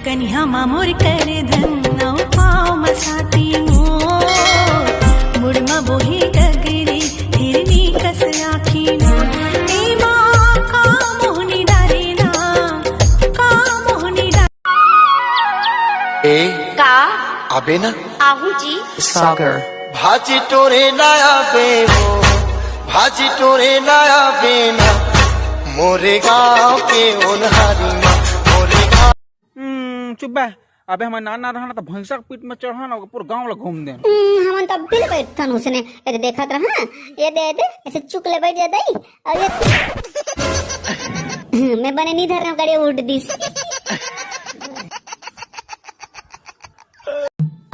कन्या मामोर कर धन पाव मसाती मोर मुड़मा बोही गगरी हिरनी कस आखी मोर ए माँ का मोहनी डारे ना का मोहनी डारे ए का अबे ना आहू जी सागर भाजी टोरे नया बेवो भाजी टोरे नया बेना मोरे गाँव के उन्हारी माँ मोरे गाँव। चुप बे अबे हमारे नाना रहना तो भैंसा के पीठ में चढ़ा ना पूरा गांव ला घूम दे हमन तब बिल बैठन उसने ये देखत रहा ये दे ऐसे चुक ले बैठ जाई और ये मैं बने नहीं धरना करे उड़ दिस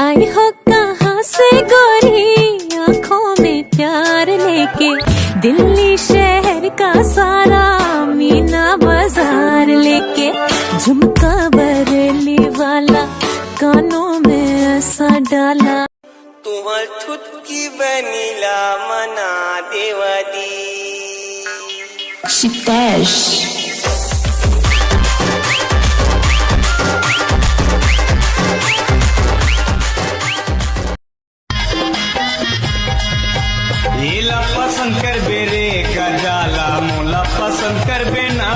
आई हो कहाँ से गोरी आँखों में प्यार लेके दिल्ली शहर का सारा मीना बाजार लेके झुमका बरेली वाला कानों में ऐसा डाला तुम्हार ठुटकी बनीला मना देवदी शितेश हीला पसंद कर बेरे गजाला मोला पसंद कर बेना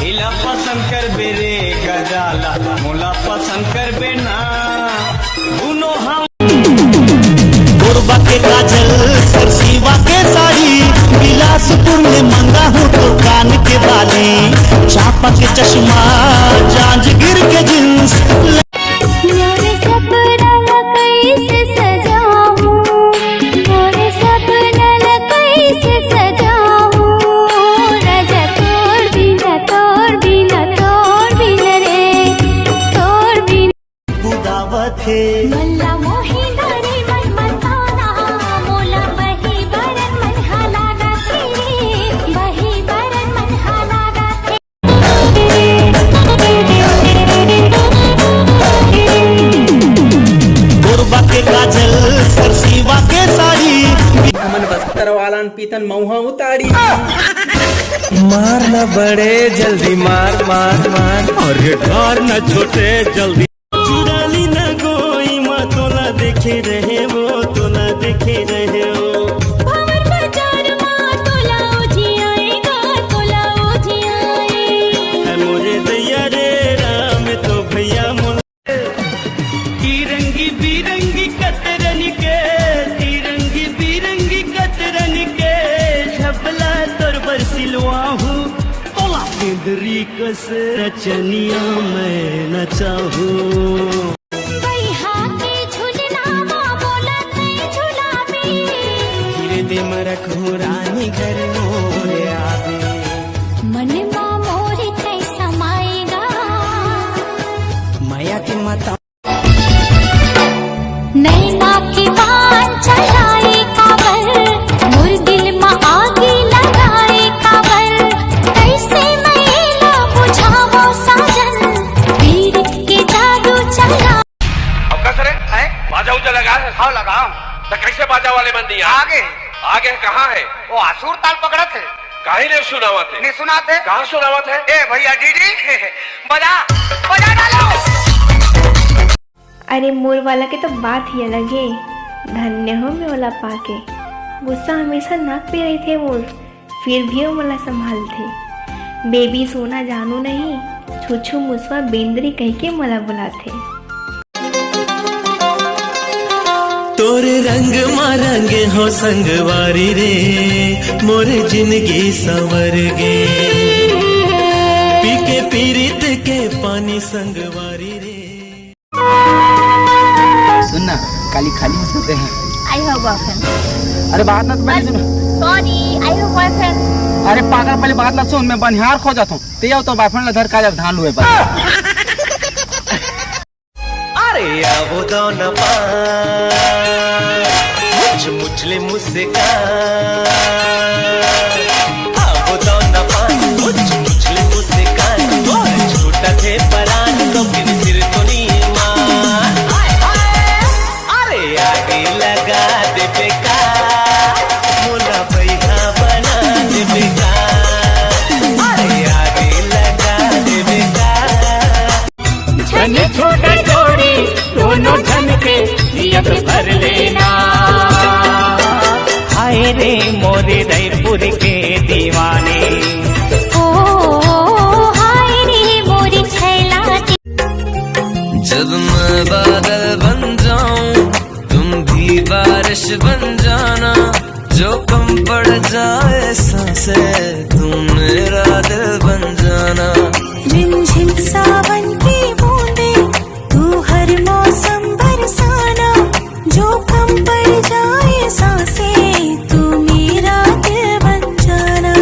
हीला पसंद कर बेरे गजाला मोला पसंद कर बेना दोनों हम गोरबा के काजल सरसीवा के साड़ी बिलासपुर में मंगा हूँ तो कान के बाली चापा के चश्मा जांजगीर के जींस मेरे सपना कैसे सजाऊं मेरे सपना कैसे सजाऊं राजा तोड़ बिना रे तोड़ बिना बुदावत है मल्ला मोही नारी मन मताना मोला बही बरन मन हलागा तेरे बही बरन मन हलागा गोरबा के काजल सरसीवा के साड़ी हमन बस्तर वाला पीतन मऊहा उतारी मार न बड़े जल्दी मार मार मार और घर न छोटे जल्दी चुराली न गोई माँ तोला देखे रहे वो तोला देखे रहे वो भंवर बाजार मां तोला उजियाएगा तोला उजियाए है मोरे दैया रे राम तो भैया मोला तिरंगी बिरंगी कतरन के तिरंगी बिरंगी कतरन के छपला तोर पर सिलवा हूँ तोला इंद्री कस रचनिया मैं न चाहूँ बैहा के झुलना मां बोला ते झुला में धीरे दे मरख रानी घर मोरे आवे मन मां मोरे ते समाएगा माया के माता नैना की बान चलाए काबर मोर दिल में आगे लगाए काबर कैसे मैला बुझावो साजन पीर के जादू चला अब कसरे है बाजा उजा लगा है हाँ लगाओ तो कैसे बाजा वाले बंदी आगे आगे कहाँ है वो आसुर ताल पकड़ा थे काहे ने सुनावा थे नहीं सुना थे कहाँ सुनावा थे ए भैया डीडी बजा बजा डालो अरे मोर वाला के तो बात ही अलग है। धन्य हो मैं वाला पाके गुस्सा हमेशा नाक पे रही थे मोर फिर भी वो मला संभाल थे बेबी सोना जानू नहीं छुछू मुसवा बेंदरी कह के मला बुलाते तोरे रंग मारंग हो संगवारी रे मोरे जिंदगी संवर गे पीके पीरित के पानी संगवारी रे सुनना काली खाली मत करते हैं आई हैव बॉयफ्रेंड अरे बात ना तो पहले सुनो सॉरी आई हैव बॉयफ्रेंड अरे पागल पहले बात ना सुन मैं बनिहार खो जाता हूँ ते आओ तो बॉयफ्रेंड ला धर का जब धान लुए पर अरे आवो दो न पा मुझले मुझसे का आवो दो न पा मुझले मुझसे का छोटा थे परान तो फिर सिर तो नहीं मार अरे आगे लगा दे बेकार मोला पैसा बना दे बेकार अरे आगे लगा दे बेकार मन छोटा जोड़ी दोनों धन के नियत भर लेना। हाय रे मोरे रायपुर के दीवाने, ओ हाय रे मोरी छैला की। जब मैं बादल बन जाऊं तुम भी बारिश बन जाना, जो कम पड़ जाए सांसें तुम मेरा दिल बन जाना। रिमझिम सावन की बूंदे तू हर मौसम बरसाना, जो कम पड़ जाए सांसें तू मेरा दिल बन जाना।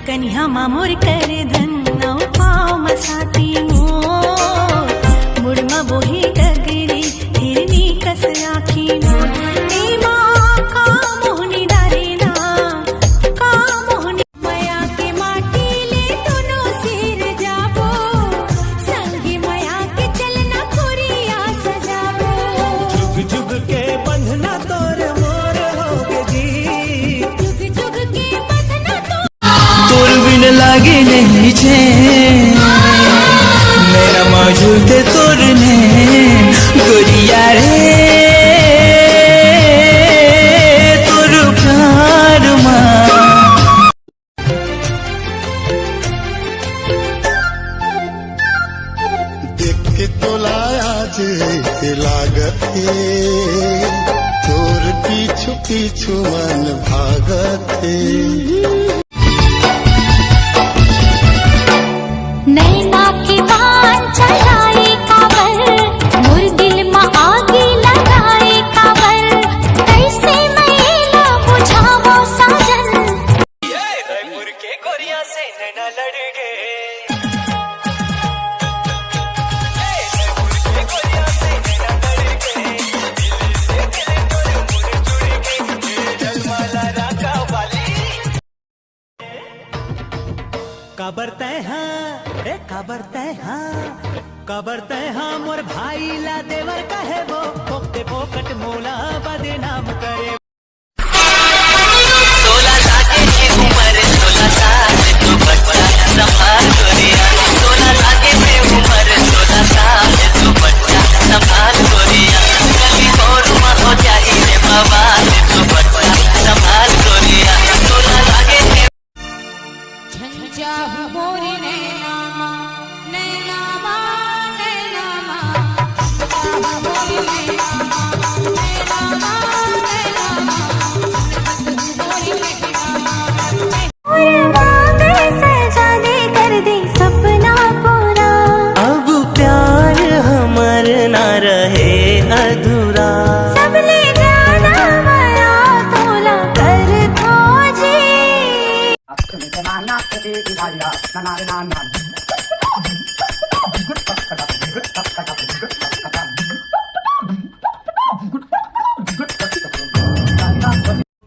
कन्या मामोर कर धन नौ पाव मसाती मोर, मुड़मा बोही गगरी हिरनी कस आखी मोर। ए माँ का मोहनी डारेना का मोहनी मया के माटी ले दोनों सिर जाबो, संगी मया के चलना कुरिया सजाबो। जुग जुग के बंधना तोर मोर होगे जी, जुग जुग के बंधना तो तोर बिन लागे नहीं चैन, मेरा मौजूद तोर ने गोरिया रे तोर प्यार माँ। देख के तो लाया जैसे लागत है, तोर पीछू पीछू मन भागत है। नैना की बान चढ़ाए काबर, मोर दिल में आगे लगाए काबर। कैसे मैला बुझावो साजन, रायपुर के गोरिया से नैना लड़ गए। कबरते हाँ मोर भाई ला देवर कहे वो, पोकते पोकट मोला बदनाम करे। 16 लागे की उम्र 16 साल तू बच्चा संभाल गोरिया, 16 लागे की उम्र 16 साल तू बच्चा संभाल गोरिया। कभी और हो चाहिए बाबा तू बच्चा संभाल गोरिया, 16 लागे की। झंझा मोरी नैना माँ, नैना माँ, नैना माँ, झंझा मोरी नैना माँ, नैना माँ, नैना माँ, मोरी नैना माँ। और बातें सजा दे कर दे सपना पूरा, अब प्यार हमर ना रहे अधूरा। सबले ज्यादा माया तोला कर खोजी।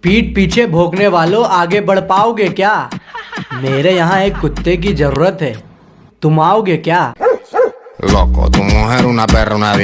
पीठ पीछे भोंकने वालों आगे बढ़ पाओगे क्या? मेरे यहाँ एक कुत्ते की जरूरत है, तुम आओगे क्या? Loco, tu mujer una perra, una